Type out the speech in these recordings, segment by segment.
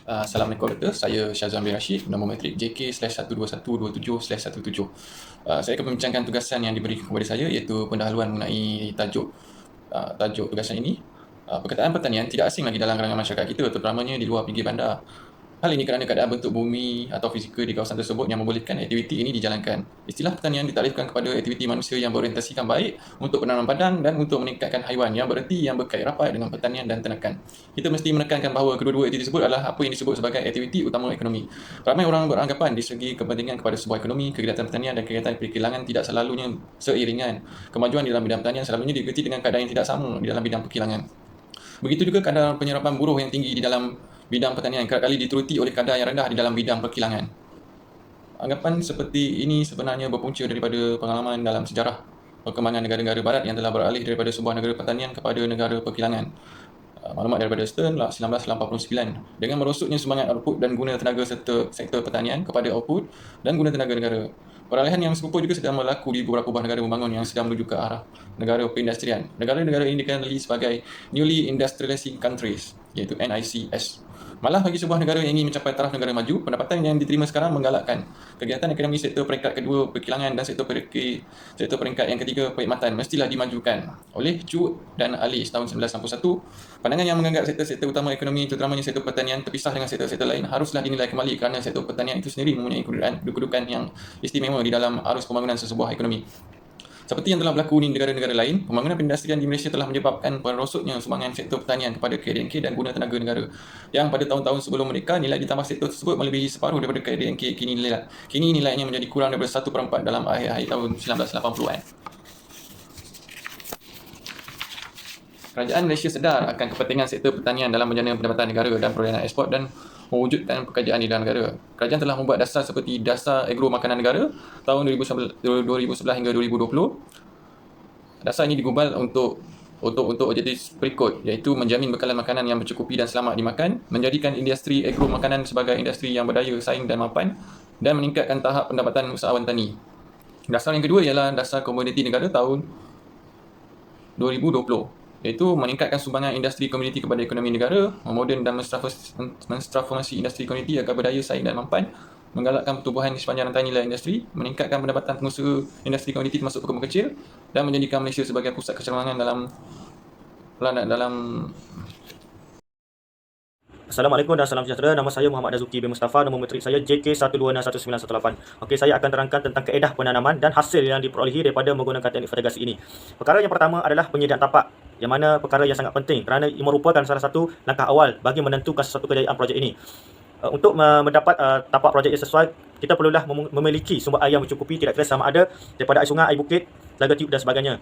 Assalamualaikum doktor, saya Syazwan bin Rashid, nombor matrik JK/12127/17. Saya akan membincangkan tugasan yang diberi kepada saya iaitu pendahuluan mengenai tajuk tugasan ini. Perkataan pertanian tidak asing lagi dalam kalangan masyarakat kita, terutamanya di luar pinggir bandar. Hal ini kerana keadaan bentuk bumi atau fizikal di kawasan tersebut yang membolehkan aktiviti ini dijalankan. Istilah pertanian ditarifkan kepada aktiviti manusia yang berorientasikan baik untuk penanaman padang dan untuk meningkatkan haiwan yang bererti yang berkait rapat dengan pertanian dan ternakan. Kita mesti menekankan bahawa kedua-dua aktiviti tersebut adalah apa yang disebut sebagai aktiviti utama ekonomi. Ramai orang beranggapan di segi kepentingan kepada sebuah ekonomi, kegiatan pertanian dan kegiatan perkilangan tidak selalunya seiringan. Kemajuan di dalam bidang pertanian selalunya diikuti dengan keadaan yang tidak sama di dalam bidang perkilangan. Begitu juga kadar penyerapan buruh yang tinggi di dalam bidang pertanian kerap kali dituruti oleh kadar yang rendah di dalam bidang perkilangan. Anggapan seperti ini sebenarnya berpunca daripada pengalaman dalam sejarah perkembangan negara-negara barat yang telah beralih daripada sebuah negara pertanian kepada negara perkilangan. Maklumat daripada Stern 1989. Dengan merosotnya semangat output dan guna tenaga serta sektor pertanian kepada output dan guna tenaga negara. Peralihan yang serupa juga sedang berlaku di beberapa buah negara membangun yang sedang menuju ke arah negara perindustrian. Negara-negara ini dikenali sebagai Newly Industrializing Countries, iaitu NICS. Malah bagi sebuah negara yang ingin mencapai taraf negara maju, pendapatan yang diterima sekarang menggalakkan kegiatan ekonomi sektor peringkat kedua perkilangan dan sektor peringkat yang ketiga perkhidmatan mestilah dimajukan. Oleh Chu dan Ali tahun 1961, pandangan yang menganggap sektor-sektor utama ekonomi terutamanya sektor pertanian terpisah dengan sektor-sektor lain haruslah dinilai kembali kerana sektor pertanian itu sendiri mempunyai kedudukan yang istimewa di dalam arus pembangunan sesebuah ekonomi. Seperti yang telah berlaku di negara-negara lain, pembangunan perindustrian di Malaysia telah menyebabkan merosotnya sumbangan sektor pertanian kepada KDNK dan guna tenaga negara. Yang pada tahun-tahun sebelum mereka, nilai ditambah sektor tersebut melebihi separuh daripada KDNK kini nilainya menjadi kurang daripada 1/4 dalam akhir-akhir tahun 1980-an. Kerajaan Malaysia sedar akan kepentingan sektor pertanian dalam menjana pendapatan negara dan perolehan ekspor dan mewujudkan pekerjaan di dalam negara. Kerajaan telah membuat dasar seperti Dasar Agro Makanan Negara tahun 2011 hingga 2020. Dasar ini digubal untuk objektif berikut, iaitu menjamin bekalan makanan yang mencukupi dan selamat dimakan, menjadikan industri agro makanan sebagai industri yang berdaya saing dan mapan, dan meningkatkan tahap pendapatan usahawan tani. Dasar yang kedua ialah Dasar Komuniti Negara tahun 2020, iaitu meningkatkan sumbangan industri komuniti kepada ekonomi negara, memoden dan menstransformasi industri komuniti agar berdaya saing dan mampan, menggalakkan pertumbuhan di sepanjang rantai nilai industri, meningkatkan pendapatan pengusaha industri komuniti termasuk pekebun kecil dan menjadikan Malaysia sebagai pusat kecemerlangan dalam Assalamualaikum dan salam sejahtera. Nama saya Muhammad Dazuki bin Mustafa. Nombor matrik saya JK1261918. Okey, saya akan terangkan tentang kaedah penanaman dan hasil yang diperolehi daripada menggunakan teknik fertigasi ini. Perkara yang pertama adalah penyediaan tapak, yang mana perkara yang sangat penting kerana ia merupakan salah satu langkah awal bagi menentukan sesuatu kejayaan projek ini. Untuk mendapat tapak projek yang sesuai, kita perlulah memiliki sumber air yang mencukupi, tidak kira sama ada daripada air sungai, air bukit, telaga tiup dan sebagainya.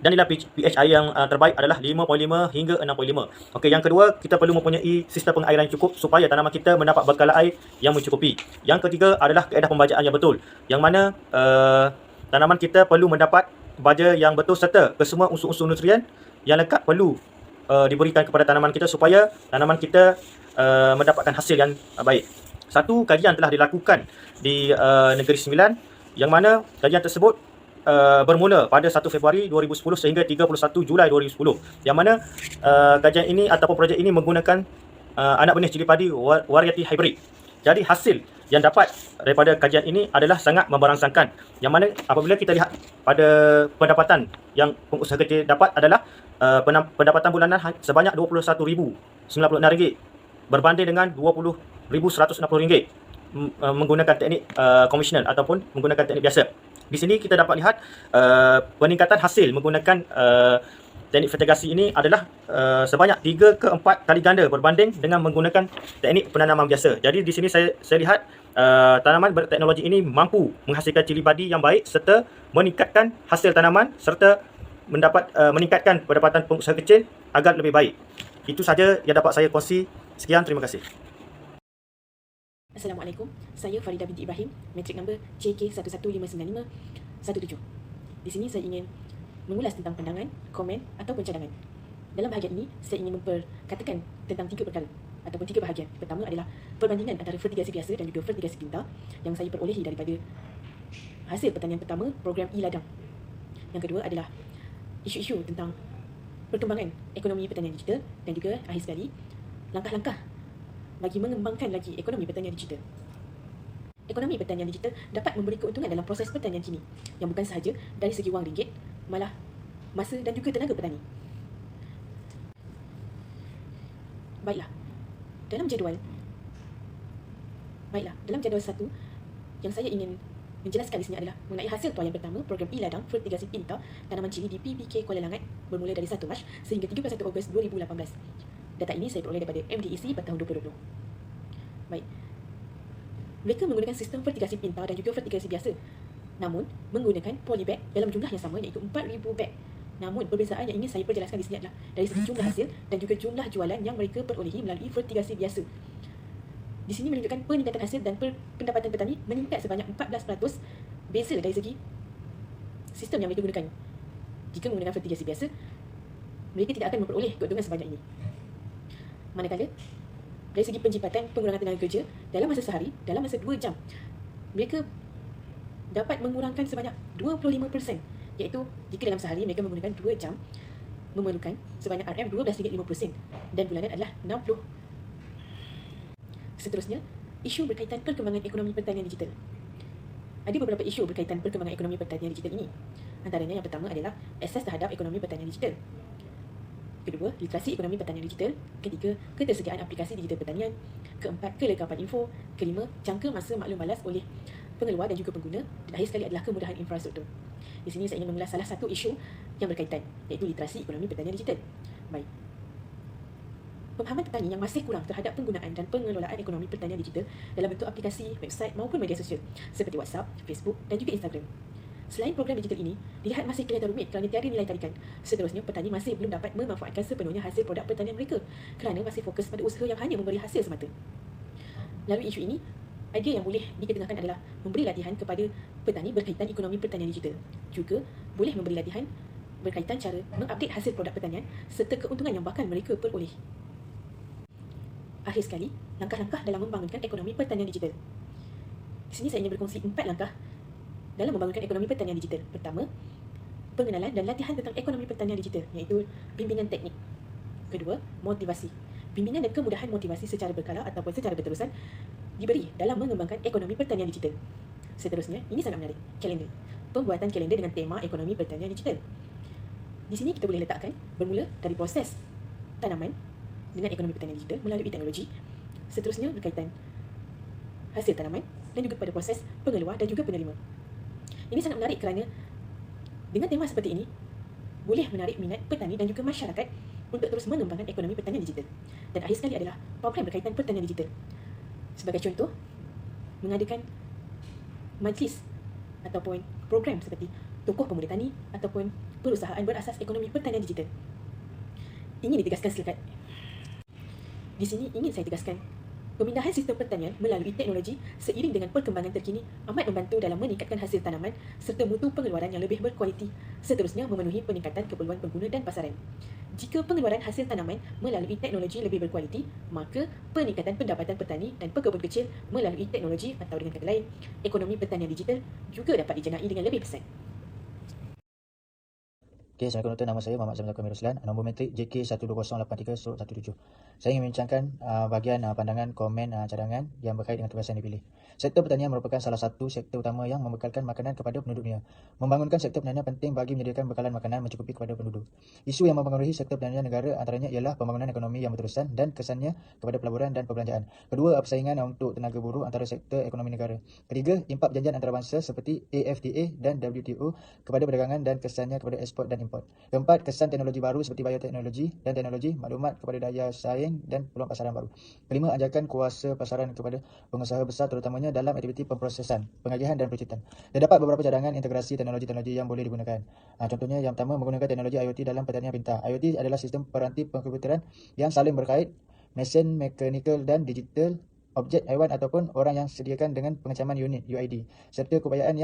Dan nilai pH air yang terbaik adalah 5.5 hingga 6.5. Okey, yang kedua, kita perlu mempunyai sistem pengairan yang cukup supaya tanaman kita mendapat bekalan air yang mencukupi. Yang ketiga adalah kaedah pembajaan yang betul, yang mana tanaman kita perlu mendapat baja yang betul serta kesemua unsur-unsur nutrien yang lengkap perlu diberikan kepada tanaman kita supaya tanaman kita mendapatkan hasil yang baik. Satu kajian telah dilakukan di Negeri Sembilan, yang mana kajian tersebut bermula pada 1 Februari 2010 sehingga 31 Julai 2010, yang mana kajian ini ataupun projek ini menggunakan anak benih cili padi varieti hybrid. Jadi hasil yang dapat daripada kajian ini adalah sangat memberangsangkan, yang mana apabila kita lihat pada pendapatan yang pengusaha kecil dapat adalah pendapatan bulanan sebanyak RM21,096 berbanding dengan RM20,160 menggunakan teknik konvensional ataupun menggunakan teknik biasa. Di sini kita dapat lihat peningkatan hasil menggunakan teknik fertigasi ini adalah sebanyak 3 ke 4 kali ganda berbanding dengan menggunakan teknik penanaman biasa. Jadi di sini saya lihat tanaman berteknologi ini mampu menghasilkan cili padi yang baik serta meningkatkan hasil tanaman serta meningkatkan pendapatan pengusaha kecil agar lebih baik. Itu saja yang dapat saya kongsi. Sekian, terima kasih. Assalamualaikum, saya Farida binti Ibrahim, matrik nombor JK1159517. Di sini saya ingin mengulas tentang pandangan, komen atau pencadangan. Dalam bahagian ini, saya ingin memperkatakan tentang 3 perkara ataupun 3 bahagian. Pertama adalah perbandingan antara fertigasi biasa dan juga fertigasi pintar yang saya perolehi daripada hasil pertanian pertama program E-Ladang. Yang kedua adalah isu-isu tentang perkembangan ekonomi pertanian digital dan juga akhir sekali langkah-langkah bagi mengembangkan lagi ekonomi pertanian digital. Ekonomi pertanian digital dapat memberi keuntungan dalam proses pertanian kini, yang bukan sahaja dari segi wang ringgit, malah masa dan juga tenaga petani. Baiklah, dalam jadual satu yang saya ingin menjelaskan di sini adalah mengenai hasil tuai yang pertama program e-ladang fertigasi pintar tanaman cili di PPK Kuala Langat bermula dari 1 Mac sehingga 31 Ogos 2018. Data ini saya peroleh daripada MDEC pada tahun 2020. Baik. Mereka menggunakan sistem fertigasi pintar dan juga fertigasi biasa, namun menggunakan polybag dalam jumlah yang sama iaitu 4,000 bag. Namun perbezaan yang ingin saya perjelaskan di sini adalah dari segi jumlah hasil dan juga jumlah jualan yang mereka perolehi melalui fertigasi biasa. Di sini menunjukkan peningkatan hasil dan pendapatan petani meningkat sebanyak 14% beza dari segi sistem yang mereka gunakan. Jika menggunakan fertigasi biasa, mereka tidak akan memperoleh keuntungan sebanyak ini. Manakala dari segi penjipatan pengurangan tenaga kerja dalam masa sehari, dalam masa 2 jam, mereka dapat mengurangkan sebanyak 25%, iaitu jika dalam sehari mereka menggunakan 2 jam, memerlukan sebanyak RM RM12.50 dan bulanan adalah 60. Seterusnya, isu berkaitan perkembangan ekonomi pertanian digital. Ada beberapa isu berkaitan perkembangan ekonomi pertanian digital ini. Antaranya yang pertama adalah akses terhadap ekonomi pertanian digital. Kedua, literasi ekonomi pertanian digital. Ketiga, ketersediaan aplikasi digital pertanian. Keempat, kelengkapan info. Kelima, jangka masa maklum balas oleh pengeluar dan juga pengguna. Dan akhir sekali adalah kemudahan infrastruktur. Di sini saya ingin mengulas salah satu isu yang berkaitan, iaitu literasi ekonomi pertanian digital. Baik. Pemahaman petani yang masih kurang terhadap penggunaan dan pengelolaan ekonomi pertanian digital dalam bentuk aplikasi, website maupun media sosial seperti WhatsApp, Facebook dan juga Instagram. Selain program digital ini, dilihat masih kelihatan rumit kerana tiada nilai tarikan. Seterusnya, petani masih belum dapat memanfaatkan sepenuhnya hasil produk pertanian mereka kerana masih fokus pada usaha yang hanya memberi hasil semata. Lalu isu ini, idea yang boleh diketengahkan adalah memberi latihan kepada petani berkaitan ekonomi pertanian digital. Juga boleh memberi latihan berkaitan cara mengupdate hasil produk pertanian serta keuntungan yang bakal mereka peroleh. Akhir sekali, langkah-langkah dalam membangunkan ekonomi pertanian digital. Di sini saya ingin berkongsi 4 langkah dalam membangunkan ekonomi pertanian digital. Pertama, pengenalan dan latihan tentang ekonomi pertanian digital, iaitu bimbingan teknik. Kedua, motivasi. Bimbingan dan kemudahan motivasi secara berkala ataupun secara berterusan diberi dalam mengembangkan ekonomi pertanian digital. Seterusnya, ini sangat menarik, kalender. Pembuatan kalender dengan tema ekonomi pertanian digital. Di sini kita boleh letakkan bermula dari proses tanaman dengan ekonomi pertanian digital melalui teknologi. Seterusnya berkaitan hasil tanaman dan juga pada proses pengeluar dan juga penerima. Ini sangat menarik kerana dengan tema seperti ini boleh menarik minat petani dan juga masyarakat untuk terus mengembangkan ekonomi pertanian digital. Dan akhir sekali adalah program berkaitan pertanian digital. Sebagai contoh, mengadakan majlis ataupun program seperti tokoh pemuda tani ataupun perusahaan berasas ekonomi pertanian digital. Ingin ditegaskan selekat. Di sini ingin saya tegaskan, pemindahan sistem pertanian melalui teknologi seiring dengan perkembangan terkini amat membantu dalam meningkatkan hasil tanaman serta mutu pengeluaran yang lebih berkualiti, seterusnya memenuhi peningkatan keperluan pengguna dan pasaran. Jika pengeluaran hasil tanaman melalui teknologi lebih berkualiti, maka peningkatan pendapatan petani dan pekebun kecil melalui teknologi atau dengan kata lain, ekonomi pertanian digital juga dapat dijenai dengan lebih besar. Okay, Assalamualaikum tuan, nama saya Muhammad Zamzam Kamil Ruslan, nombor metrik JK12083/17. Saya ingin membincangkan bahagian pandangan, komen, cadangan yang berkait dengan tugasan dipilih. Sektor pertanian merupakan salah satu sektor utama yang membekalkan makanan kepada penduduk dunia. Membangunkan sektor pertanian penting bagi menyediakan bekalan makanan mencukupi kepada penduduk. Isu yang mempengaruhi sektor pertanian negara antaranya ialah pembangunan ekonomi yang berterusan dan kesannya kepada pelaburan dan perbelanjaan. Kedua, persaingan untuk tenaga buruh antara sektor ekonomi negara. Ketiga, impak perjanjian antarabangsa seperti AFTA dan WTO kepada perdagangan dan kesannya kepada ekspor dan import. Keempat, kesan teknologi baru seperti bioteknologi dan teknologi maklumat kepada daya saing dan peluang pasaran baru. Kelima, ajakan kuasa pasaran kepada pengusaha besar terutamanya dalam aktiviti pemprosesan, pengagihan dan perucitan. Terdapat beberapa cadangan integrasi teknologi-teknologi yang boleh digunakan. Contohnya yang pertama, menggunakan teknologi IoT dalam pertanian pintar. IoT adalah sistem peranti komputeran yang saling berkait, mesin, mekanikal dan digital, objek haiwan ataupun orang yang sediakan dengan pengecaman unit UID, serta kebayaan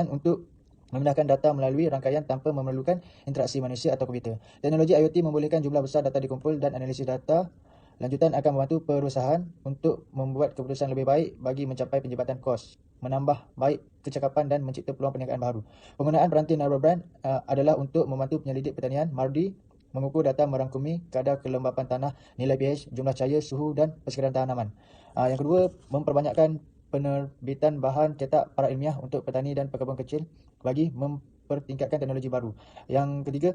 untuk memindahkan data melalui rangkaian tanpa memerlukan interaksi manusia atau komputer. Teknologi IoT membolehkan jumlah besar data dikumpul dan analisis data lanjutan akan membantu perusahaan untuk membuat keputusan lebih baik bagi mencapai penjabatan kos, menambah baik kecakapan dan mencipta peluang perniagaan baru. Penggunaan peranti narrowband adalah untuk membantu penyelidik pertanian, MARDI, mengukur data merangkumi kadar kelembapan tanah, nilai pH, jumlah cahaya, suhu dan persekitaran tanaman. Yang kedua, memperbanyakkan penerbitan bahan cetak para ilmiah untuk petani dan pekebun kecil bagi mempertingkatkan teknologi baru. Yang ketiga,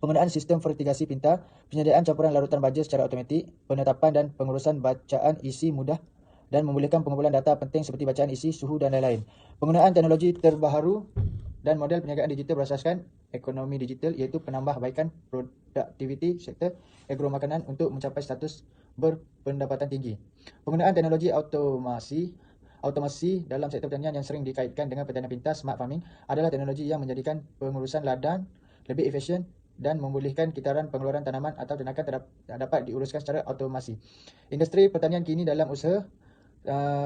penggunaan sistem fertigasi pintar, penyediaan campuran larutan baja secara automatik, penetapan dan pengurusan bacaan isi mudah dan membolehkan pengumpulan data penting seperti bacaan isi, suhu dan lain-lain. Penggunaan teknologi terbaru dan model perniagaan digital berasaskan ekonomi digital iaitu penambahbaikan produktiviti sektor agromakanan untuk mencapai status berpendapatan tinggi. Penggunaan teknologi automasi dalam sektor pertanian yang sering dikaitkan dengan pertanian pintar smart farming adalah teknologi yang menjadikan pengurusan ladang lebih efisien dan membolehkan kitaran pengeluaran tanaman atau ternakan dapat diuruskan secara automasi. Industri pertanian kini dalam usaha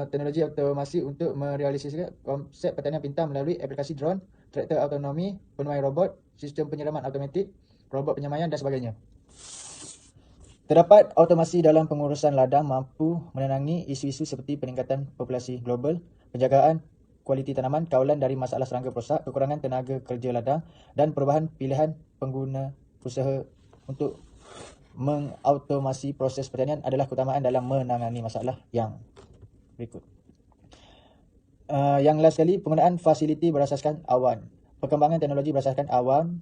teknologi automasi untuk merealisasikan konsep pertanian pintar melalui aplikasi drone, traktor autonomi, penuai robot, sistem penyiraman automatik, robot penyemaian dan sebagainya. Terdapat automasi dalam pengurusan ladang mampu menenangi isu-isu seperti peningkatan populasi global, penjagaan kualiti tanaman, kawalan dari masalah serangga perosak, kekurangan tenaga kerja ladang dan perubahan pilihan pengguna usaha untuk mengautomasi proses pertanian adalah keutamaan dalam menangani masalah yang berikut. Yang last sekali, penggunaan fasiliti berasaskan awan. Perkembangan teknologi berasaskan awan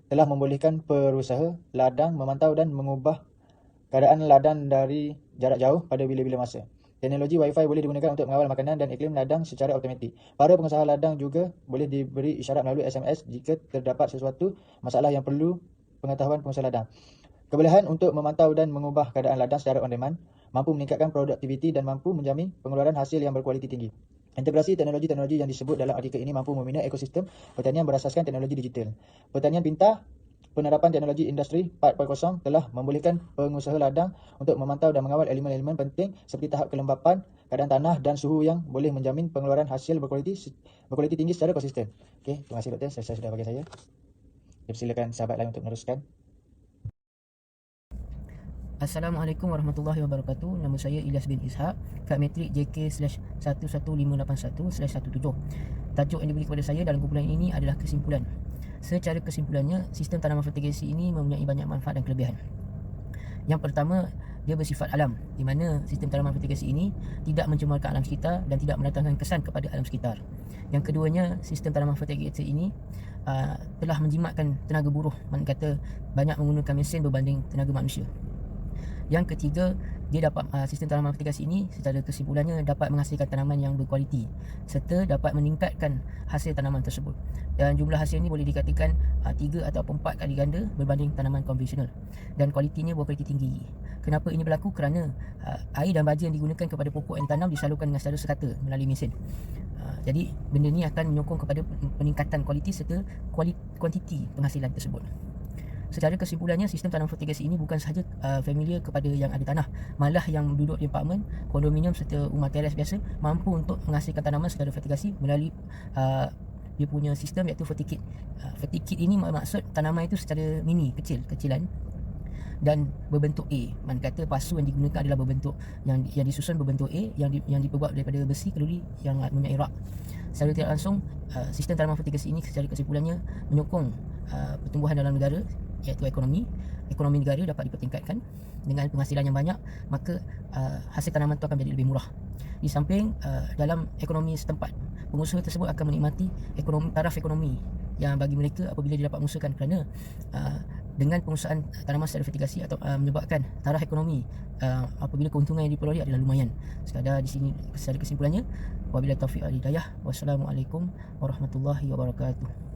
telah membolehkan perusaha ladang memantau dan mengubah keadaan ladang dari jarak jauh pada bila-bila masa. Teknologi Wi-Fi boleh digunakan untuk mengawal makanan dan iklim ladang secara automatik. Para pengusaha ladang juga boleh diberi isyarat melalui SMS jika terdapat sesuatu masalah yang perlu pengetahuan pengusaha ladang. Kebolehan untuk memantau dan mengubah keadaan ladang secara on demand mampu meningkatkan produktiviti dan mampu menjamin pengeluaran hasil yang berkualiti tinggi. Integrasi teknologi-teknologi yang disebut dalam artikel ini mampu membina ekosistem pertanian berasaskan teknologi digital. Pertanian pintar, penerapan teknologi industri 4.0 telah membolehkan pengusaha ladang untuk memantau dan mengawal elemen-elemen penting seperti tahap kelembapan, keadaan tanah dan suhu yang boleh menjamin pengeluaran hasil berkualiti tinggi secara konsisten. Okey, terima kasih Doktor. Selesai sudah bagi saya. Silakan sahabat lain untuk meneruskan. Assalamualaikum warahmatullahi wabarakatuh. Nama saya Ilyas bin Ishak, kad metrik JK/11581/17. Tajuk yang diberi kepada saya dalam kumpulan ini adalah kesimpulan. Secara kesimpulannya, sistem tanaman fertigasi ini mempunyai banyak manfaat dan kelebihan. Yang pertama, dia bersifat alam, di mana sistem tanaman fertigasi ini tidak mencemarkan alam sekitar dan tidak mendatangkan kesan kepada alam sekitar. Yang keduanya, sistem tanaman fertigasi ini telah menjimatkan tenaga buruh, maknanya kata banyak menggunakan mesin berbanding tenaga manusia. Yang ketiga, dia dapat sistem tanaman fertigasi ini secara kesimpulannya dapat menghasilkan tanaman yang berkualiti serta dapat meningkatkan hasil tanaman tersebut. Dan jumlah hasil ini boleh dikatakan 3 atau 4 kali ganda berbanding tanaman konvensional. Dan kualitinya berkualiti tinggi. Kenapa ini berlaku? Kerana air dan baja yang digunakan kepada pokok yang ditanam disalurkan dengan secara serata melalui mesin. Jadi benda ni akan menyokong kepada peningkatan kualiti serta kuantiti penghasilan tersebut. Secara kesimpulannya, sistem tanaman fertigasi ini bukan sahaja familiar kepada yang ada tanah, malah yang duduk di apartmen, kondominium serta rumah teres biasa mampu untuk menghasilkan tanaman secara fertigasi melalui dia punya sistem iaitu fertikit. Fertikit ini maksud tanaman itu secara mini, kecilan dan berbentuk A. Maknanya kata pasu yang digunakan adalah berbentuk yang disusun berbentuk A yang diperbuat daripada besi kalori yang mempunyai rak. Secara tidak langsung, sistem tanaman fertigasi ini secara kesimpulannya menyokong pertumbuhan dalam negara iaitu ekonomi negara dapat dipertingkatkan dengan penghasilan yang banyak, maka hasil tanaman itu akan menjadi lebih murah. Di samping dalam ekonomi setempat, pengusaha tersebut akan menikmati taraf ekonomi yang bagi mereka apabila dia dapat mengusahakan, kerana dengan pengusahaan tanaman secara fertigasi atau menyebabkan taraf ekonomi apabila keuntungan yang diperoleh adalah lumayan. Sekadar di sini secara kesimpulannya, wabillahi taufiq wal hidayah. Wassalamualaikum warahmatullahi wabarakatuh.